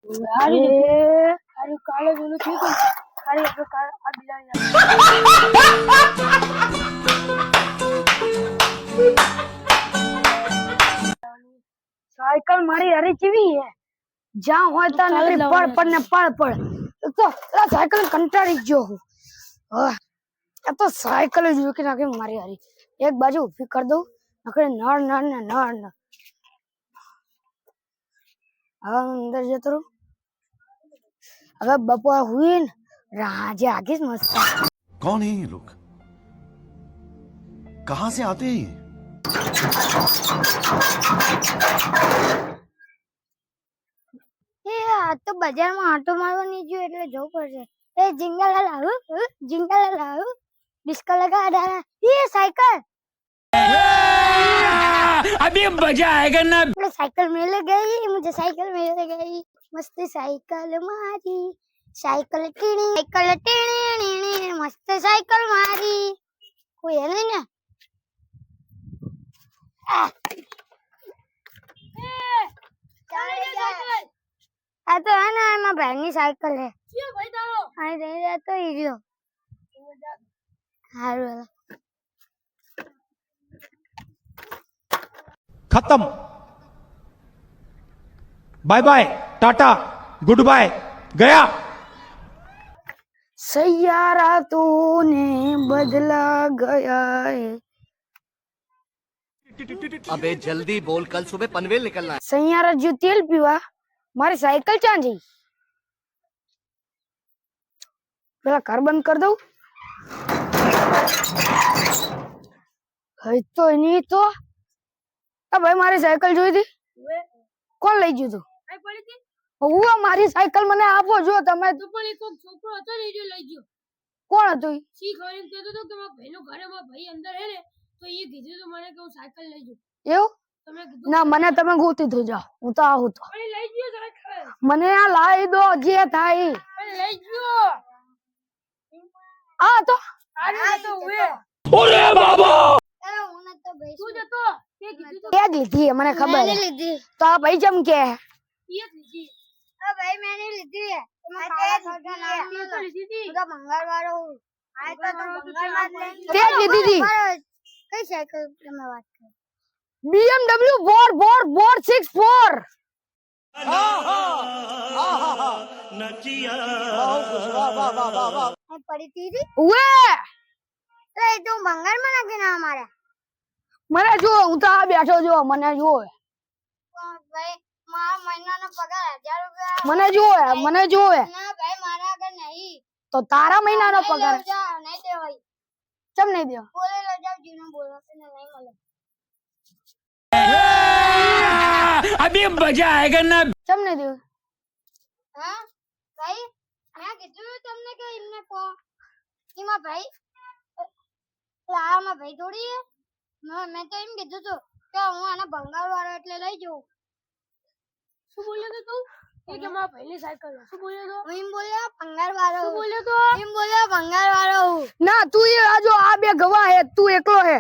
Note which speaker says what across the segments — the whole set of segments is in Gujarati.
Speaker 1: यार अरे काले बोलो ठीक है अरे अब काल अब बिला साइकिल मारी अरे चीवी है जहां होता नकरी पड़ ने पड़ तो साइकिल कंटाળી ગયો હું આ તો સાયકલ જ કે નાખે મારી હારી એક બાજુ ઊભી કરી દઉં નકરે નળ હવે અંદર જતો રહું હવે બપોર હુઈ ને राजे आगे मस्त
Speaker 2: कौन है ये लोग कहां से आते हैं
Speaker 1: ये आज तो बाजार में ऑटो मारवा नहीं जो એટલે જવું પડશે ए जिंगल लाओ डिस्को लगा डाला ये साइकिल
Speaker 3: अभी मजा आएगा ना
Speaker 1: मुझे साइकिल मिल गई मस्त साइकिल मारी साइकिल टीणी मस्त साइकिल मारी कोई है नहीं ना आ तो है ना मैं बहनी साइकिल है क्यों भाई तारो आई नहीं जातो इडियो हारो
Speaker 3: खत्म बाय बाय टाटा गुड बाय गया
Speaker 1: सैयारा तूने बदला गया है
Speaker 4: अबे जल्दी बोल कल सुबह पनवेल निकलना है
Speaker 1: सैयारा जो तेल पीवा मारी साइकिल चां जी પેલા કાર બંધ કરી દઉં હઈ તો નહીં તો આ ભાઈ મારી સાયકલ જોઈ હતી કોણ લઈ ગયું તું આ પડી હતી હુઆ મારી સાયકલ મને આપો જો તમે તો પણ એક છોકરો હતો ને એ લઈ ગયો કોણ હતો ઈ સી ખબર એમ કહેતો તો કે મારા ભાઈનો ઘરે મારા ભાઈ અંદર હે ને તો એ કીધું તો મને કે હું સાયકલ લઈ જઉં એવું તમે કીધું ના મને તમે ગોતી દો જાઓ હું તો આવું તો અરે લઈ ગયો સાયકલ મને આ લાવી દો જે થાય અરે લઈ ગયો આ તો અરે તો વે
Speaker 3: ओरे बाबा
Speaker 1: અરે હું તો ભાઈ તું જતો કે કીધું તો કે દીધી મને ખબર
Speaker 5: मैंने ली थी
Speaker 1: તો આ ભાઈ જમ કે
Speaker 5: ये लीजिए भाई मैंने ली थी मैं काला खर्चा नाम नहीं तो ली थी पूरा मंगलवार हो आए तो मंगलवार लेंगे
Speaker 1: તે લીધી હતી
Speaker 5: कई साइकिल की मैं बात कर
Speaker 1: BMW 4
Speaker 5: मैं पड़ी थी
Speaker 1: ઓએ
Speaker 5: तो ये तो मंगल में ना ना हमारा
Speaker 1: મને જો હું તો આ બેઠો જો મને જો
Speaker 5: भाई मारा महीना ना पगार 1000 रुपया
Speaker 1: મને જો
Speaker 5: ना भाई मारा अगर नहीं
Speaker 1: તો તારા મહિનાનો
Speaker 5: नहीं
Speaker 1: પગાર
Speaker 5: ले जाओ नहीं दे भाई
Speaker 1: ચમ નહીં દે
Speaker 5: बोले ले जाओ जीनो बोलो से नहीं मिले
Speaker 3: अभी मजा आएगा ना
Speaker 1: ચમ નહીં દે
Speaker 5: हां भाई मैं कितने तुमने के इनने को कि मां भाई ला मां भाई थोड़ी है मैं तो એમ કીધું તો કે હું આના બંગાળ વાળો એટલે લઈ જાઉં
Speaker 1: શું બોલ્યો તો તું એ કે મારા ભાઈની સાયકલ શું બોલ્યો તો
Speaker 5: હું એમ બોલ્યો બંગાળ વાળો
Speaker 1: શું બોલ્યો તો
Speaker 5: એમ બોલ્યો બંગાળ વાળો
Speaker 1: ના તું એ આ જો આ બે ગવા હે તું એકલો હે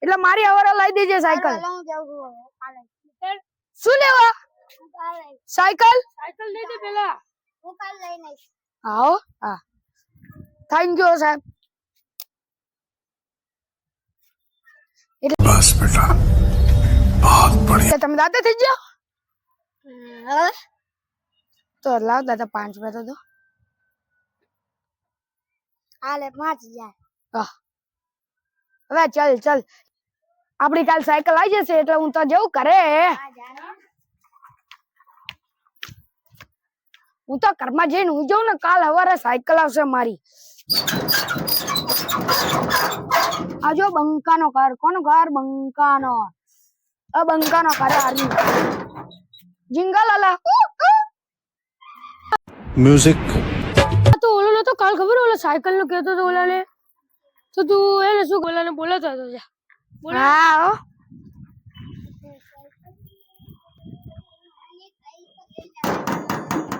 Speaker 1: એટલે મારી હવારે લઈ દેજે સાયકલ
Speaker 5: હું જાઉં છું હવે કાલે
Speaker 1: શું લેવા
Speaker 5: હું કાલે
Speaker 1: સાયકલ
Speaker 5: લઈ દે પેલા હું કાલે લઈને આવીશ
Speaker 1: આવો હા થેન્ક યુ સાહેબ
Speaker 2: बस बेटा बहुत बढ़िया
Speaker 1: તમે દાદા થઈ જાઓ
Speaker 5: હવે
Speaker 1: તો લાવ દાદા 5 રૂપિયા તો
Speaker 5: હાલે 5000
Speaker 1: હા હવે ચાલ આપડી કાલ સાયકલ આવી જશે એટલે હું તો જઉં ઘરે
Speaker 5: આ જાને
Speaker 1: હું તો ઘરમાં જઈને હું જાઉં ને કાલ સવારે સાયકલ આવશે મારી આજો બંકાનો ઘર કોનો ઘર બંકાનો આ બંકાનો ઘર આરી જિંગલ આલા
Speaker 2: म्यूजिक
Speaker 1: તો ઓલો તો કાલ ખબર ઓલો સાયકલ નો કહેતો તો ઓલાને તો તું એને શું ઓલાને બોલાતો હતો જા હા હો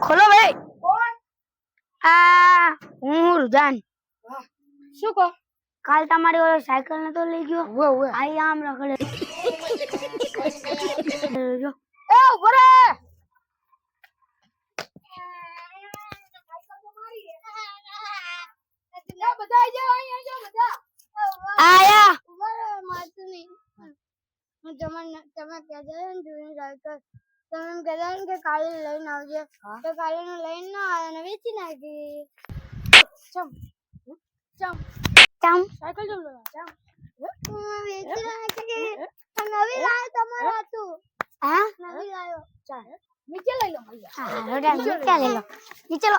Speaker 1: ખોલો ભાઈ કોણ આ હું રુદાન શું કહો
Speaker 5: કાલ તમારી ઓલો સાયકલ ને તો લઈ ગયો
Speaker 1: ઓવે
Speaker 5: આઈ આમ રખડે
Speaker 1: એ ઉભો રે
Speaker 5: કહેતા ને કે કાલે લઈને આવજે તો કાલે નું લઈને ના આવે ને વેચી નાખી
Speaker 1: ચમ ચમ
Speaker 5: ચમ
Speaker 1: સાયકલ જો ચમ
Speaker 5: વેચી નાખી નવી લાયો તમારો હતું હા નવી લાયો
Speaker 1: ચાલ નીચે લઈ લો ભૈયા
Speaker 5: હા રોડા નીચે લઈ લો નીચે લો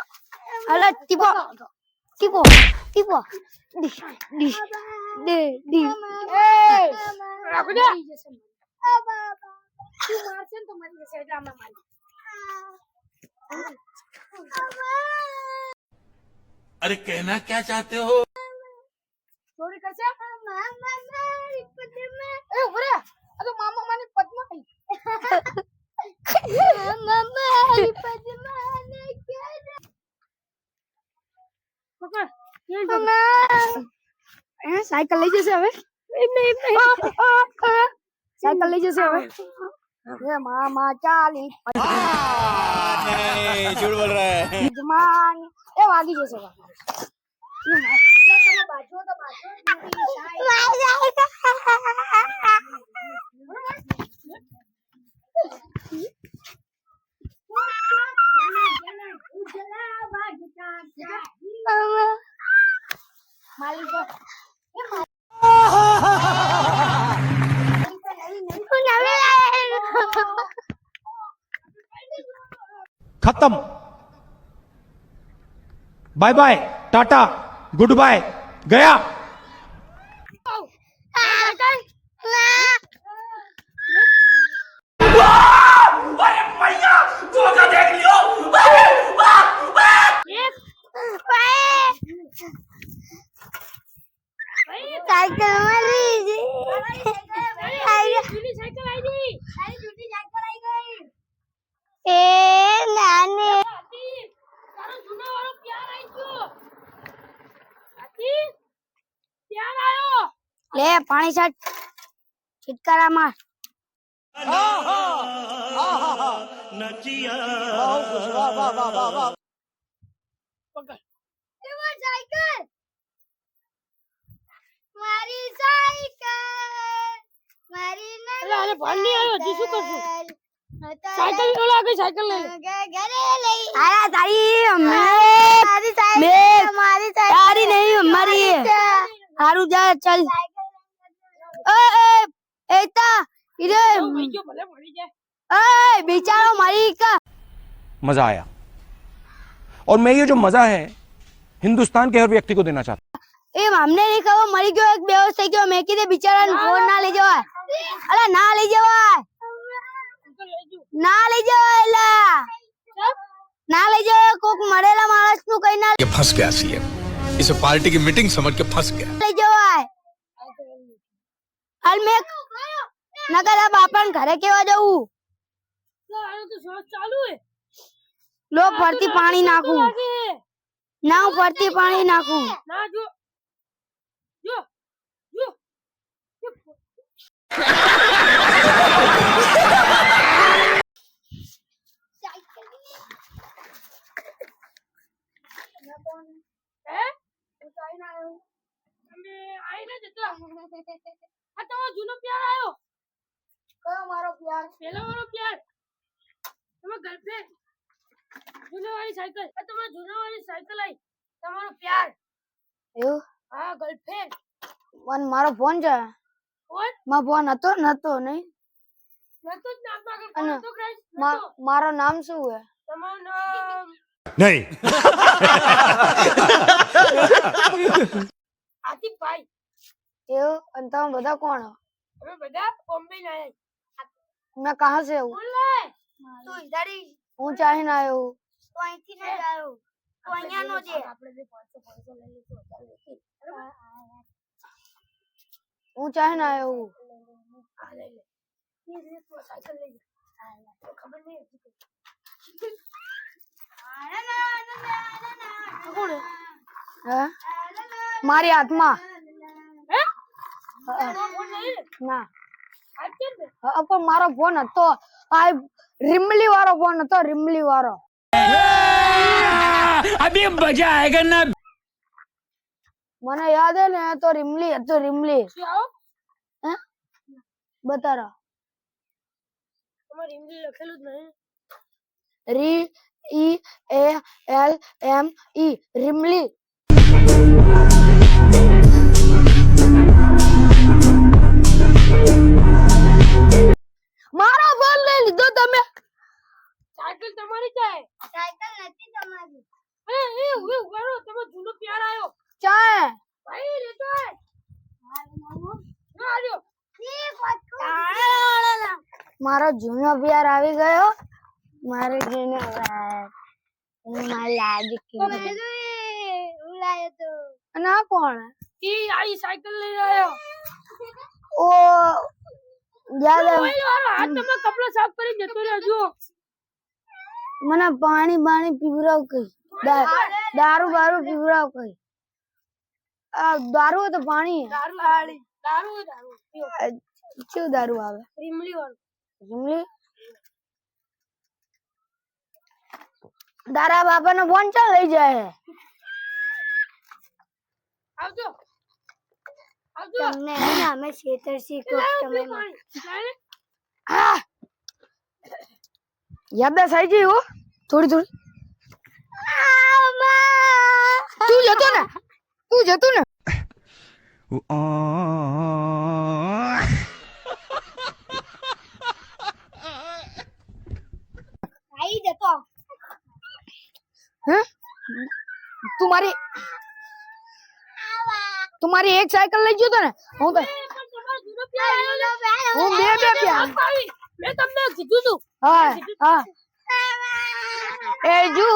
Speaker 5: હલો ટીપો ટીપો ટીપો ડી ડી
Speaker 1: એ રાખો દે તું મારશે ને તો મારી જશે એટલે અમે મારી
Speaker 2: अरे कहना क्या चाहते हो
Speaker 1: ચોરી કરશે એ ઉભરે આ તો મામા માની પદ્મા થઈ પકડ સાયકલ લઈ જશે હવે સાયકલ લઈ જશે હવે એ મામા ચાલી
Speaker 2: नहीं झूठ बोल रहा है
Speaker 1: યજમાન એ વાગી જશે તમે બાજુ તો બાજુ
Speaker 3: खत्म बाय बाय टाटा गुड बाय गया
Speaker 5: સાયકલ મારી એ નાની લે પાણી છાટ છીટકારા માર મારી સાયકલ મારી
Speaker 1: એટલે આને ભાન નહીં આવ્યો, હજી શું કરશું?
Speaker 5: સાયકલ
Speaker 1: સાયકલ ઓલા આગળ સાયકલ લઈ લે
Speaker 5: ઘરે લઈ આયા તારી મારી સાયકલ મારી સાયકલ તારી નહીં અમારી હારું જા ચલ એ એતા ઇરે
Speaker 1: બીજો ભલે મળી જાય
Speaker 5: ए बेचारो मारी का
Speaker 3: मजा आया और मैं ये जो मजा है हिंदुस्तान के हर व्यक्ति को देना चाहता
Speaker 5: ए हमने नहीं खबर मरी गयो एक बेहोश થઈ ગયો મેં કીધે બિચારાને ફોન ના લઈ જવાય અલા ના લઈ જવાય ના લઈ જવાય એલા ના લઈ જવાય કોક મરેલા માણસ નું કઈ ના
Speaker 2: ये फंस गया सीएम इसे पार्टी की मीटिंग समझ के फंस गया
Speaker 5: લઈ જવાય હાલ મેં નગર આ બાપાને ઘરે કેવા જવું
Speaker 1: આનો તો શ્વાસ ચાલુ હે
Speaker 5: લો ફરતી પાણી નાખું ના હું ફરતી પાણી નાખું
Speaker 1: ના જો જો જો હે હું તો આઈને આવ્યો અમે આઈને જતો આ તમારો જૂનો પ્યાર આવ્યો કયો મારો પ્યાર પેલો મારો પ્યાર તમારો ગર્લફ્રેન્ડ જૂનો વાળી સાયકલ આ તમારો જૂનો વાળી સાયકલ આવી તમારો પ્યાર
Speaker 5: એવું
Speaker 1: હા ગર્લફ્રેન્ડ
Speaker 5: પણ મારો ફોન છે
Speaker 1: કોણ
Speaker 5: માં ફોન હતો નતો નહીં
Speaker 1: નતો જ નામ આગળ
Speaker 5: અને
Speaker 1: કોણ તો ક્રાઇસ્ટ
Speaker 5: મારો નામ શું હે
Speaker 1: તમારું નામ
Speaker 2: नहीं
Speaker 1: આતિફભાઈ
Speaker 5: એવું અને તમે બધા કોણ હો
Speaker 1: અમે બધા બોમ્બે ના આયા
Speaker 5: मैं कहाँ से हूँ
Speaker 1: બોલ લે તું ઇધર ही
Speaker 5: હું ચાહી ના આવ્યો હું
Speaker 1: તો અહીંથી ન જાયો તો અહીંયા નો દે આપણે જે 500 લઈ લઈશું અત્યારે લેખી
Speaker 5: હું ચાહી ના આવ્યો હું
Speaker 1: આ લઈ લે ये तो साइकिल ले तो खबर नहीं है कौन है
Speaker 5: હે મારી આત્મા
Speaker 1: हैं
Speaker 5: હા,
Speaker 1: कौन नहीं
Speaker 5: ના
Speaker 1: आज के
Speaker 5: હા, પણ મારો ફોન હતો આ રીમલી વાળો ફોન હતો રીમલી વાળો
Speaker 3: अभी मजा आएगा ना
Speaker 5: મને યાદ હે ને તો રીમલી હતો રીમલી
Speaker 1: क्या हो
Speaker 5: હે બતારો
Speaker 1: તમારે हिंदी લખેલું જ નહીં REALME રીમલી. મારો ફોન લઈ લીધો તમે. સાયકલ તમારી છે?
Speaker 5: સાયકલ નથી તમારી.
Speaker 1: એ ઉભો તમે જૂનો પ્યાર આયો ચાય ભાઈ લેતો હે ના આલ્યો. મારો જૂનો પ્યાર આવી ગયો. મારો જૂનો પ્યાર હું મારી લાડકી
Speaker 5: ઉલાયો તો.
Speaker 1: અને આ કોણ? ઈ આઈ સાયકલ લઈને આયો. ઓ યાદ આ તમે કપડો સાફ કરી જતો રહ્યો જો. મને પાણી પીવરાવ કઈ. દારૂ પીવરાવ કઈ. આ દારૂ તો પાણી દારૂ શું દારૂ આવે? રીમલી વાળું. રીમલી દારા બાપા નો ફોન ચાલ લઈ જાય. આવજો
Speaker 5: તમને હે ને અમે છેતરસી કો તમે
Speaker 1: હા યાદદાસ્ત આવી ગઈ હો થોડી. તું જતો ને
Speaker 5: આઈ જતો.
Speaker 1: હે તું મારી એક સાયકલ લઈ ગયો તો ને. હું બે પ્યાર મેં તમને કીધું તું. હા એ જુ